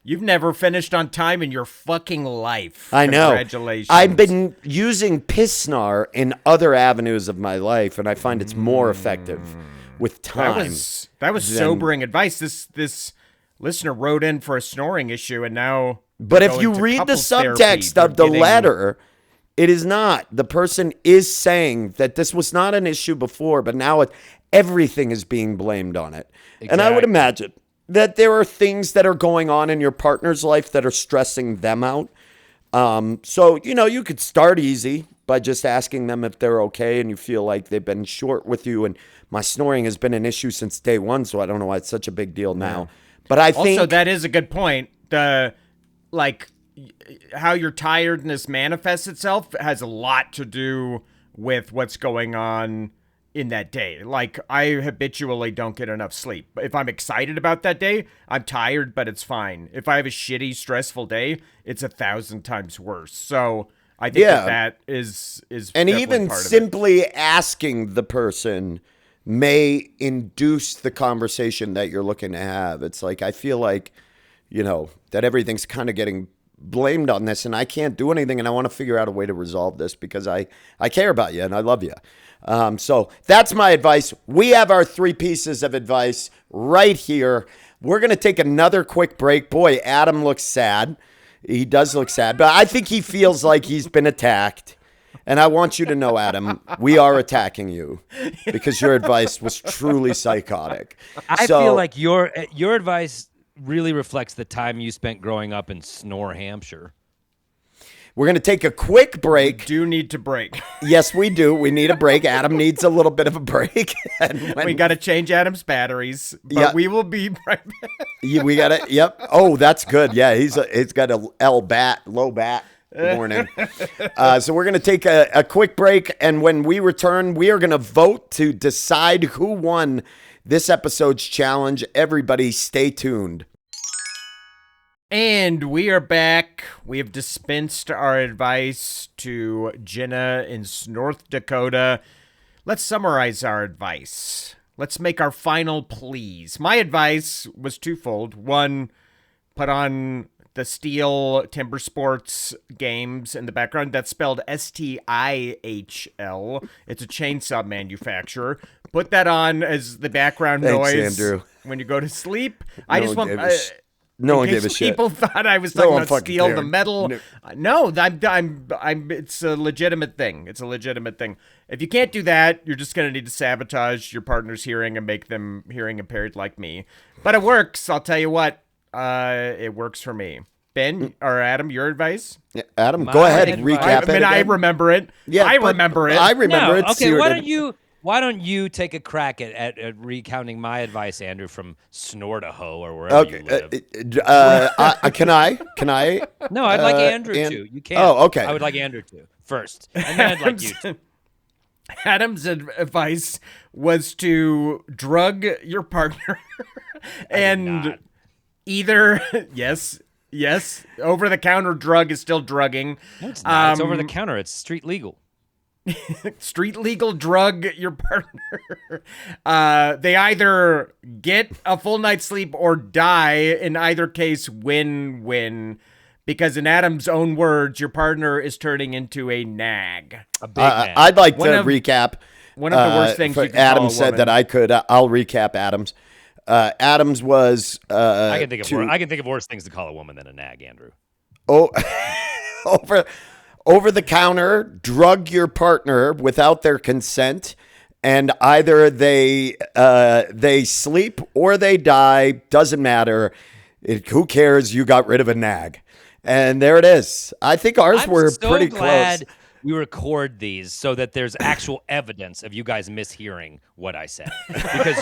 You've never finished on time in your fucking life. I know. Congratulations. I've been using Pissnar in other avenues of my life, and I find it's more effective with time. That was sobering advice. This listener wrote in for a snoring issue, and now. But if you read the subtext of the letter, it is not. The person is saying that this was not an issue before, but now everything is being blamed on it. Exactly. And I would imagine that there are things that are going on in your partner's life that are stressing them out. So, you could start easy by just asking them if they're okay and you feel like they've been short with you. And my snoring has been an issue since day one, so I don't know why it's such a big deal now. But I think also that is a good point. How your tiredness manifests itself has a lot to do with what's going on in that day. Like, I habitually don't get enough sleep. If I'm excited about that day, I'm tired, but it's fine. If I have a shitty, stressful day, it's 1,000 times worse. So I think that is and even simply asking the person may induce the conversation that you're looking to have. It's like, I feel like, that everything's kind of getting blamed on this and I can't do anything, and I want to figure out a way to resolve this because I care about you and I love you. So that's my advice. We have our 3 pieces of advice right here. We're going to take another quick break. Boy, Adam looks sad. He does look sad, but I think he feels like he's been attacked. And I want you to know, Adam, we are attacking you because your advice was truly psychotic. I feel like your advice really reflects the time you spent growing up in Snore, Hampshire. We're going to take a quick break. Do need to break. Yes, we do. We need a break. Adam needs a little bit of a break. And We got to change Adam's batteries, but Yeah. we will be right back. we got to, yep. Oh, that's good. Yeah, he's got a low bat. Good morning. So we're going to take a quick break. And when we return, we are going to vote to decide who won this episode's challenge. Everybody stay tuned. And we are back. We have dispensed our advice to Jenna in Snorth, Dakota. Let's summarize our advice. Let's make our final pleas. My advice was twofold. One, put on the Steel Timber Sports games in the background. That's spelled Stihl. It's a chainsaw manufacturer. Put that on as the background Thanks, noise Andrew. when you go to sleep. No one In gave a case shit. people thought I was No talking one about fucking steel, cared. the metal. No, I'm. It's a legitimate thing. It's a legitimate thing. If you can't do that, you're just gonna need to sabotage your partner's hearing and make them hearing impaired like me. But it works. I'll tell you what. It works for me. Ben or Adam, your advice? Yeah, Adam, My go ahead. advice- Recap it. I again. remember it. Yeah, I but remember it. I remember No, it. okay, Stuart why didn't. don't you take a crack at recounting my advice, Andrew, from Snordaho or wherever you live? Can I? No, I'd like Andrew and- to. You can't. Oh, okay. I would like Andrew to first, and then I'd like you to. Adam's advice was to drug your partner and not. either yes, over the counter drug is still drugging. No, it's not. It's over the counter. It's street legal. Street legal drug your partner. They either get a full night's sleep or die. In either case, win-win. Because in Adam's own words, your partner is turning into a nag. A big man. I'd like One to of- recap. One of the worst things you can Adam call a said woman. that I could. I'll recap Adam's. Adam's was. I can think of worse things to call a woman than a nag, Andrew. Oh, over the counter, drug your partner without their consent, and either they sleep or they die. Doesn't matter. Who cares? You got rid of a nag, and there it is. I think ours were so pretty glad close. we record these so that there's actual evidence of you guys mishearing what I said. Because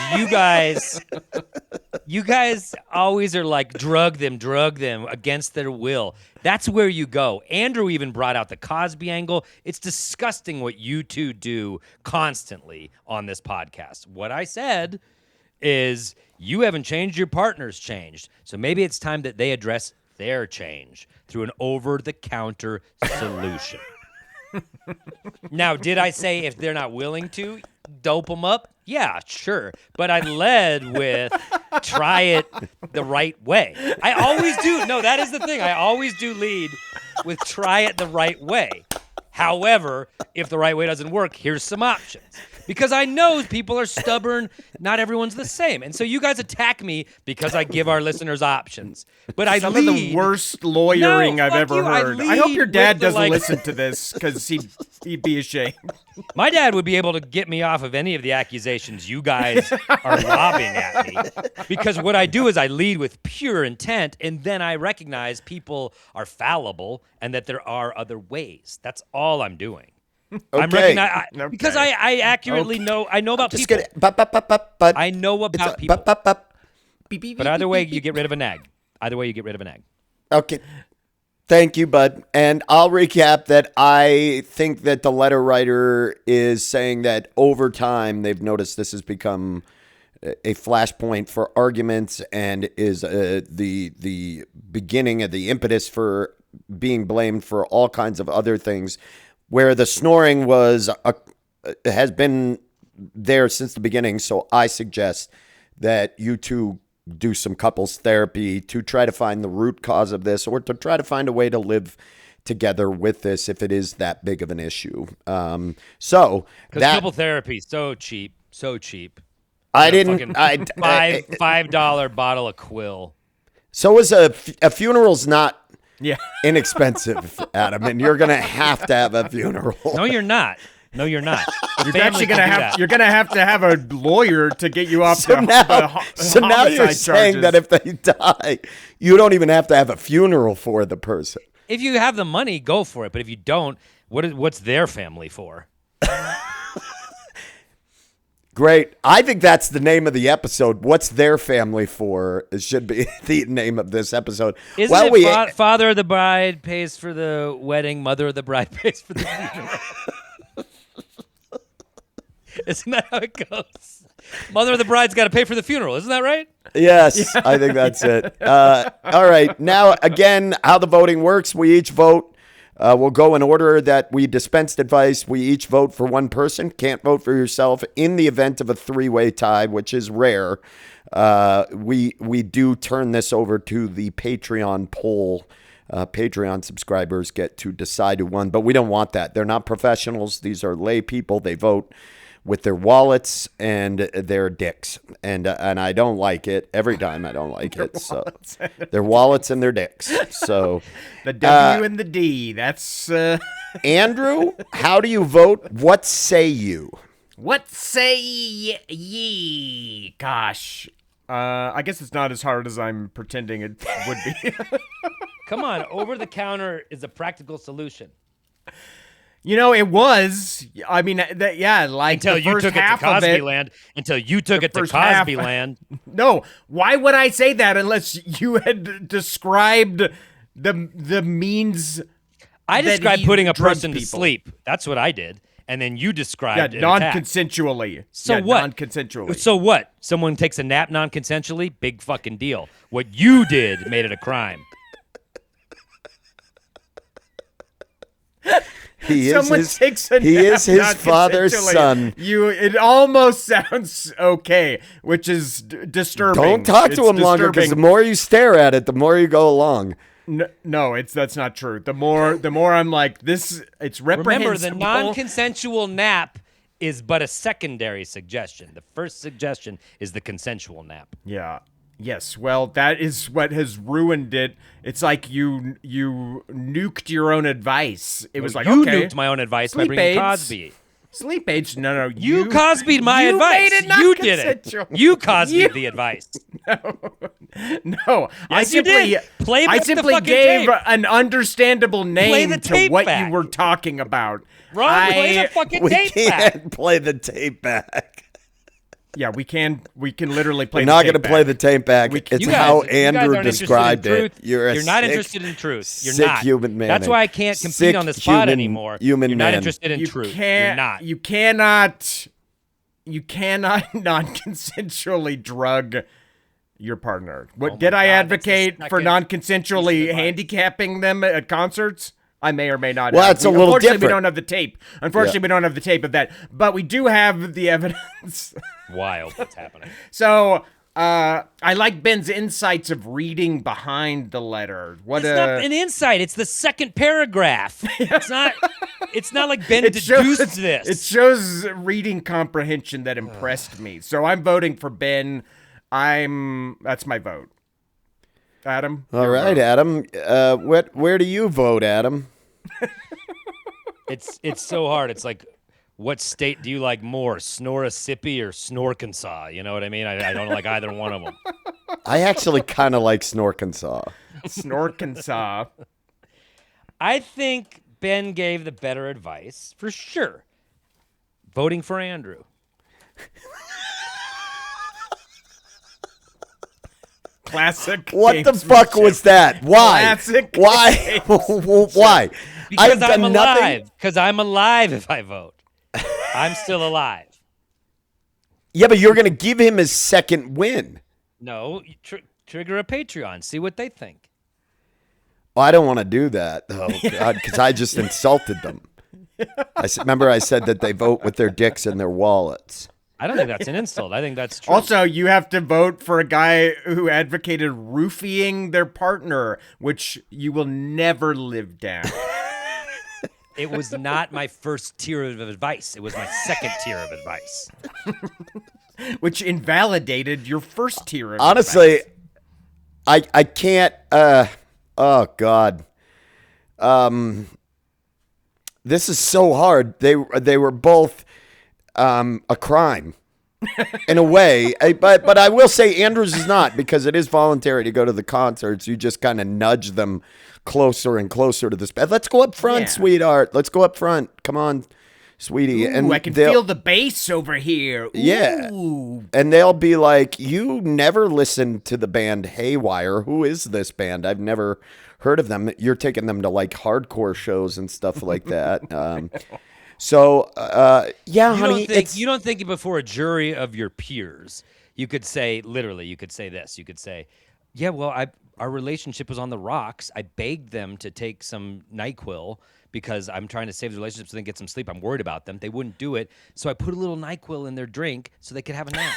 you guys always are like, drug them against their will. That's where you go. Andrew even brought out the Cosby angle. It's disgusting what you two do constantly on this podcast. What I said is you haven't changed, your partner's changed. So maybe it's time that they address their change through an over-the-counter solution. Now, did I say if they're not willing to, dope them up? Yeah, sure. But I led with try it the right way. I always do. No, that is the thing. I always do lead with try it the right way. However, if the right way doesn't work, here's some options. Because I know people are stubborn. Not everyone's the same. And so you guys attack me because I give our listeners options. But I Some lead. of the worst lawyering No, I've fuck ever you. I heard. I hope your lead dad with the, doesn't like- listen to this because he'd be ashamed. My dad would be able to get me off of any of the accusations you guys are lobbing at me. Because what I do is I lead with pure intent, and then I recognize people are fallible and that there are other ways. That's all I'm doing. I'm Okay. because I accurately know. I know about Just people. get but I know about people. but. But either way, you get rid of a nag. Okay. Thank you, bud. And I'll recap that I think that the letter writer is saying that over time they've noticed this has become a flashpoint for arguments and is the beginning of the impetus for being blamed for all kinds of other things, where the snoring has been there since the beginning. So I suggest that you two do some couples therapy to try to find the root cause of this, or to try to find a way to live together with this if it is that big of an issue. So Because that couple therapy, so cheap. I didn't. Fucking $5 bottle of Quill. So is a funeral's not Yeah. inexpensive, Adam, and you're gonna have to have a funeral. No, you're not. The You're family actually can gonna do have that. you're gonna have a lawyer to get you off So the now you're homicide saying charges. that if they die, you don't even have to have a funeral for the person. If you have the money, go for it. But if you don't, what's their family for? Great. I think that's the name of the episode. What's their family for? It should be the name of this episode. Isn't it father of the bride pays for the wedding, mother of the bride pays for the funeral? Isn't that how it goes? Mother of the bride's got to pay for the funeral. Isn't that right? Yes, I think that's it. All right. Now, again, how the voting works. We each vote. We'll go in order that we dispensed advice. We each vote for one person. Can't vote for yourself in the event of a three-way tie, which is rare. We do turn this over to the Patreon poll. Patreon subscribers get to decide who won, but we don't want that. They're not professionals. These are lay people. They vote with their wallets and their dicks. And I don't like it. Every time I don't like it. So their wallets and their dicks. So the W and the D. That's Andrew, how do you vote? What say you? What say ye? Gosh. I guess it's not as hard as I'm pretending it would be. Come on, over the counter is a practical solution. You know, it was. I mean, like until the you first took it to half of Cosby it. Land. Until you took it to first half- Cosby Land. No, why would I say that unless you had described the means? I that described he putting a drugged person to people. sleep. That's what I did. And then you described an attack. Non-consensually. So yeah, what? Non-consensually. So what? Someone takes a nap non-consensually? Big fucking deal. What you did made it a crime. He Someone is takes a he nap is his father's non-consensually. son. It almost sounds okay, which is disturbing. Don't talk to him longer, because the more you stare at it, the more you go along. No, that's not true. The more I'm like this, it's reprehensible. Remember, the non-consensual nap is but a secondary suggestion. The first suggestion is the consensual nap. Yeah. Yes. Well, that is what has ruined it. It's like you nuked your own advice. It was like, you okay, nuked my own advice by sleep bringing aids. Cosby. Sleep aids? No. You Cosby'd my you advice. Made it You did it. non-consensual. You Cosby'd the advice. No. I Yes, you simply, did. Play I back the simply fucking gave tape. an understandable name the to tape what back. you were talking about. Ron, play the fucking We tape can't back. play the tape back. Yeah, we can literally play. We're the not tape going to play back. the tape back. It's You guys- how you guys Andrew aren't interested in described it. truth. You're not sick, interested in truth. You're sick not. human man. That's why I can't compete Sick on the spot human- anymore. human You're man. not interested in You truth. can't. You're not. You cannot. You cannot non-consensually drug your partner. What Oh did my I God, advocate that's the for second non-consensually piece of advice. handicapping them at concerts? I may or may not. Well, have. it's a little Unfortunately, different. we don't have the tape. Unfortunately, we don't have the tape of that, but we do have the evidence. Wild what's happening. So. I like Ben's insights of reading behind the letter. What It's not an insight. It's the second paragraph. It's not. It's not like Ben deduced this. It shows reading comprehension that impressed me. So I'm voting for Ben. That's my vote. Adam? All your right, vote. Adam. Where do you vote, Adam? It's so hard. It's like, what state do you like more, Snorissippi or Snorkansaw? You know what I mean? I don't like either one of them. I actually kind of like Snorkansaw. Snorkansaw. I think Ben gave the better advice, for sure. Voting for Andrew. Classic. What the fuck gamesmanship. was that? Why? Classic Why? Why? Because I've done I'm nothing. alive. Because I'm alive if I vote. I'm still alive. Yeah, but you're going to give him his second win. No, you trigger a Patreon. See what they think. Oh, I don't want to do that, oh God, because I just insulted them. Remember I said that they vote with their dicks and their wallets. I don't think that's an insult. I think that's true. Also, you have to vote for a guy who advocated roofing their partner, which you will never live down. It was not my first tier of advice. It was my second tier of advice. Which invalidated your first tier of Honestly, advice. I can't. Oh God. This is so hard. They were both a crime. in a way. But I will say Andrew's is not, because it is voluntary to go to the concerts. You just kind of nudge them closer and closer to this bed. Let's go up front, Yeah. sweetheart. Let's go up front. Come on, sweetie. Ooh, I can feel the bass over here. Ooh. Yeah. And they'll be like, you never listened to the band Haywire. Who is this band? I've never heard of them. You're taking them to like hardcore shows and stuff like that. Yeah, honey. You don't think before a jury of your peers, you could say, literally, you could say this. You could say, yeah, well, our relationship was on the rocks. I begged them to take some NyQuil because I'm trying to save the relationship so they can get some sleep. I'm worried about them. They wouldn't do it. So I put a little NyQuil in their drink so they could have a nap.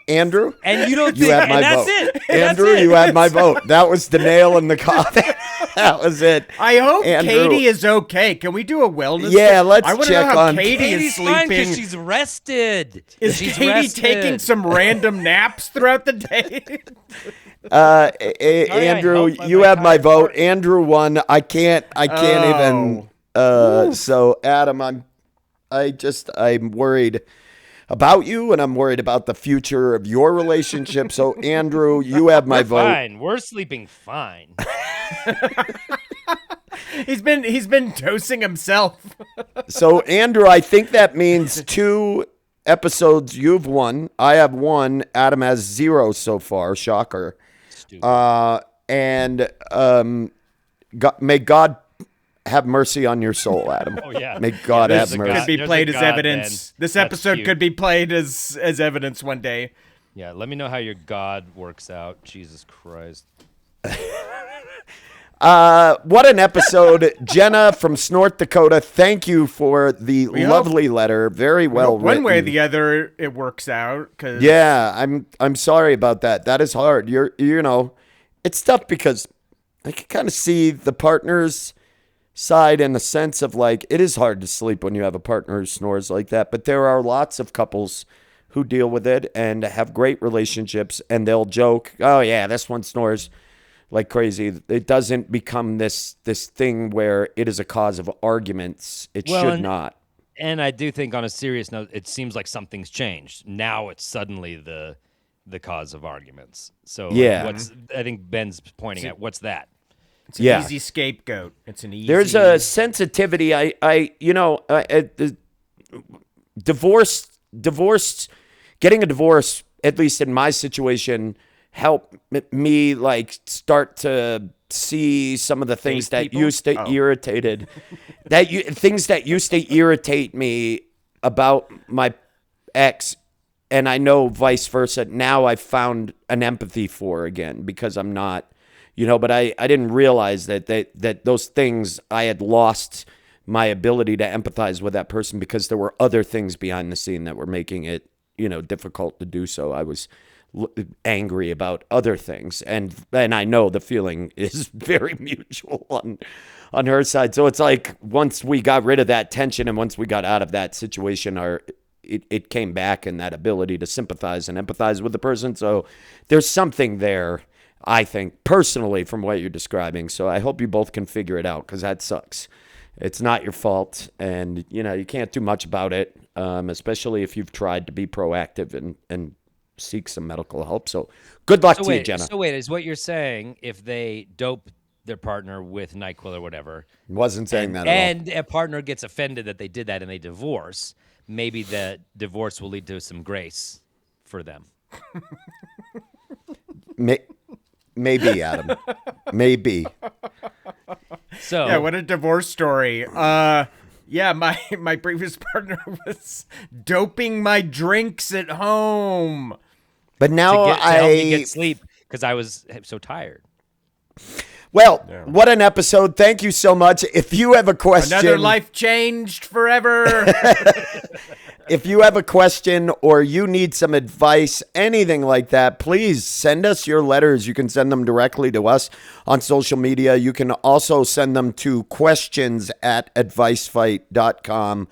Andrew, And you don't you think, have and my that's vote. it. Andrew, That's it. you had my vote. That was the nail in the coffin. That was it. I hope Andrew. Katie is okay. Can we do a wellness? Yeah, check? let's I wanna check know how on- Katie Katie's is fine sleeping. because she's rested. Is She's Katie rested. taking some random naps throughout the day? Andrew, help by you my have my tired vote. heart. Andrew won. I can't even. So Adam, I'm worried about you, and I'm worried about the future of your relationship. So Andrew, you have my vote. Fine. We're sleeping fine. He's been dosing himself. So Andrew, I think that means 2 episodes you've won. I have 1. Adam has 0 so far. Shocker. Stupid. May God have mercy on your soul, Adam. Oh, yeah. May God Yeah, have there's a mercy. God. Could be There's played a as God, evidence. Ben. This That's episode cute. could be played as evidence one day. Yeah, let me know how your God works out. Jesus Christ. What an episode. Jenna from Snorth, Dakota, thank you for the We lovely letter. Very well written. One way or the other, it works out. Cause Yeah, I'm sorry about that. That is hard. It's tough because I can kind of see the partner's side in the sense of like, it is hard to sleep when you have a partner who snores like that. But there are lots of couples who deal with it and have great relationships, and they'll joke, oh yeah, this one snores like crazy. It doesn't become this thing where it is a cause of arguments. It should not. And I do think on a serious note, it seems like something's changed. Now it's suddenly the cause of arguments. So Yeah. I think Ben's pointing at what's that? It's an Yeah. easy scapegoat. It's an easy. There's a sensitivity. Getting a divorce, at least in my situation, helped me like start to see some of the things Date that people? used to irritated, things that used to irritate me about my ex, and I know vice versa. Now I've found an empathy for again because I'm not, but I didn't realize that those things I had lost my ability to empathize with that person because there were other things behind the scene that were making it, difficult to do so. I was angry about other things, and I know the feeling is very mutual on her side. So it's like once we got rid of that tension and once we got out of that situation, it came back, and that ability to sympathize and empathize with the person. So there's something there, I think, personally, from what you're describing. So I hope you both can figure it out, because that sucks. It's not your fault, and you can't do much about it, especially if you've tried to be proactive and seek some medical help. So good luck to you, Jenna. So wait, is what you're saying if they dope their partner with NyQuil or whatever, Wasn't saying that at all. and a partner gets offended that they did that and they divorce, maybe the divorce will lead to some grace for them. Maybe, Adam. Maybe. So Yeah, what a divorce story. Yeah, my previous partner was doping my drinks at home. But now to help me get sleep because I was so tired. Well, what an episode. Thank you so much. If you have a question, Another life changed forever. if you have a question or you need some advice, anything like that, please send us your letters. You can send them directly to us on social media. You can also send them to questions@advicefight.com.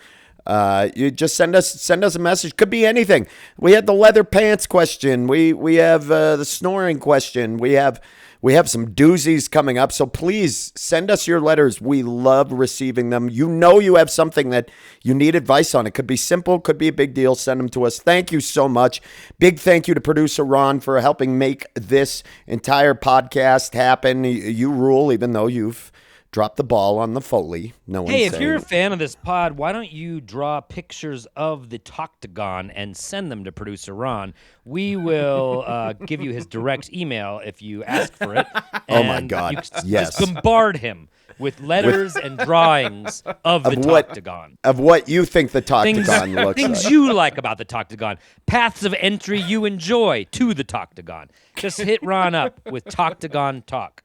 You just send us a message. Could be anything. We had the leather pants question. We have the snoring question. We have We have some doozies coming up, so please send us your letters. We love receiving them. You know you have something that you need advice on. It could be simple, could be a big deal. Send them to us. Thank you so much. Big thank you to producer Ron for helping make this entire podcast happen. You rule, even though you've dropped the ball on the Foley. No one's Hey, if saying you're a fan of this pod, why don't you draw pictures of the Toctagon and send them to producer Ron? We will give you his direct email if you ask for it. Oh, my and God. You can Yes. just bombard him with letters and drawings of the Toctagon. Of what you think the Toctagon looks Things like. you like about the Toctagon. Paths of entry you enjoy to the Toctagon. Just hit Ron up with Toctagon Talk.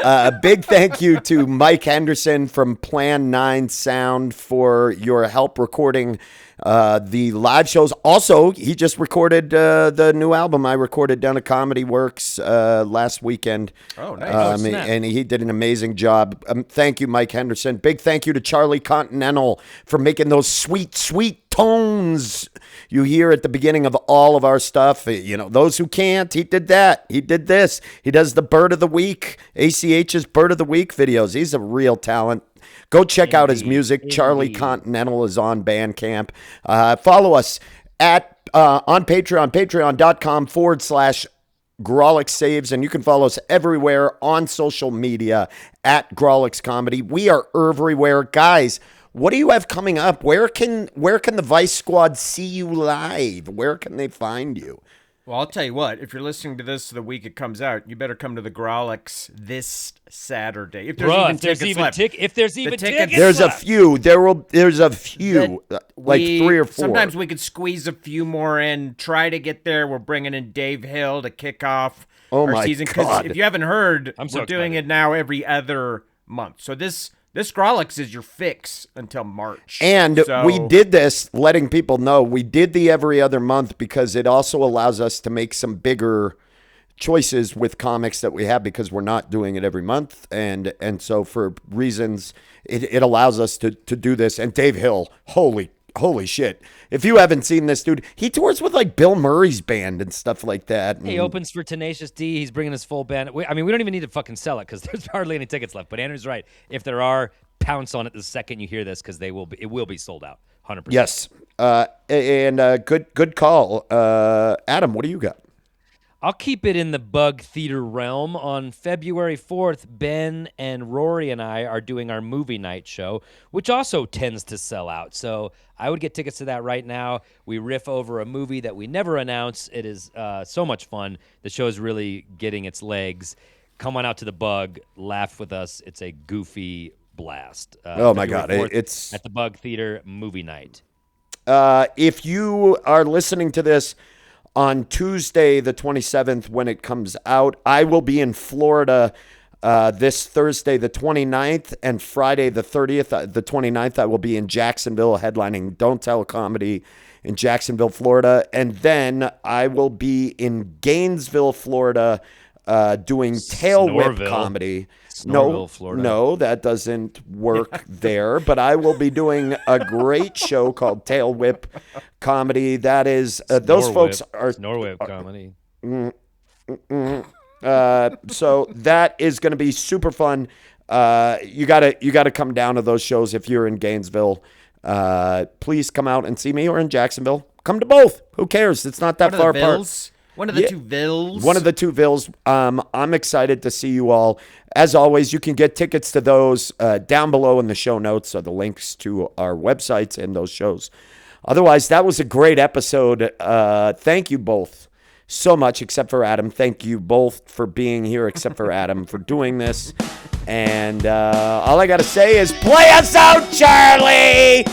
A big thank you to Mike Henderson from Plan 9 Sound for your help recording the live shows. Also, he just recorded the new album I recorded down at Comedy Works last weekend. Oh, nice. And he did an amazing job. Thank you, Mike Henderson. Big thank you to Charlie Continental for making those sweet, sweet tones you hear at the beginning of all of our stuff. You know, those who can't, he did that. He did this. He does the Bird of the Week, ACH's Bird of the Week videos. He's a real talent. Go check out his music. Charlie Continental is on Bandcamp. Follow us on Patreon, patreon.com/Grawlix Saves, and you can follow us everywhere on social media at Grawlix Comedy. We are everywhere. Guys, what do you have coming up? Where can the Vice Squad see you live? Where can they find you? Well, I'll tell you what. If you're listening to this the week it comes out, you better come to the Grawlix this Saturday. If there's even tickets left. If there's even tickets There's left. a few. There's a few, like 3 or 4. Sometimes we could squeeze a few more in. Try to get there. We're bringing in Dave Hill to kick off our season. God. If you haven't heard, I'm so we're doing excited. it now every other month. So this Grawlix is your fix until March. And So- we did this, letting people know, we did the every other month because it also allows us to make some bigger choices with comics that we have because we're not doing it every month. And so for reasons, it allows us to do this. And Dave Hill, holy shit. If you haven't seen this dude, he tours with like Bill Murray's band and stuff like that. He opens for Tenacious D. He's bringing his full band. We don't even need to fucking sell it because there's hardly any tickets left. But Andrew's right. If there are, pounce on it the second you hear this because it will be sold out. 100%. Yes. Good call. Adam, what do you got? I'll keep it in the Bug Theater realm. On February 4th, Ben and Rory and I are doing our movie night show, which also tends to sell out. So I would get tickets to that right now. We riff over a movie that we never announce. It is so much fun. The show is really getting its legs. Come on out to the Bug. Laugh with us. It's a goofy blast. Oh, my February God. 4th It's at the Bug Theater movie night. if you are listening to this on Tuesday, the 27th, when it comes out, I will be in Florida this Thursday, the 29th, and Friday, the 30th, the 29th, I will be in Jacksonville headlining Don't Tell Comedy in Jacksonville, Florida. And then I will be in Gainesville, Florida, doing Tail Whip Snorville. Comedy. Snorville, Florida. No, that doesn't work there. But I will be doing a great show called Tail Whip Comedy. That is, those folks are Norway comedy. so that is going to be super fun. You gotta come down to those shows if you're in Gainesville. Please come out and see me, or in Jacksonville. Come to both. Who cares? It's not that far apart. One of the two Vills. One of the two Vills. I'm excited to see you all. As always, you can get tickets to those down below in the show notes are the links to our websites and those shows. Otherwise, that was a great episode. Thank you both so much, except for Adam. Thank you both for being here, except for Adam, for doing this. And all I got to say is play us out, Charlie!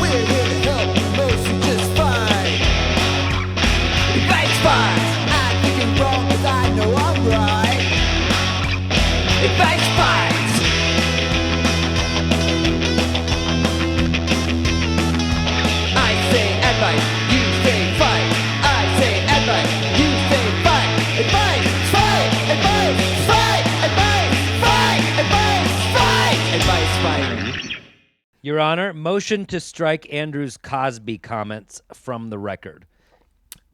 We're here to help you mostly just fine. Advice fine. I think I'm wrong 'cause I know I'm right. Advice fine. I say advice, you say fight. I say advice, you say fight. Advice, fight, advice, fight, advice, fight, advice, fight. Advice, fight. Your Honor, motion to strike Andrew's Cosby comments from the record.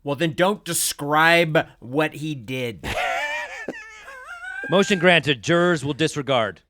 Well, then don't describe what he did. Motion granted. Jurors will disregard.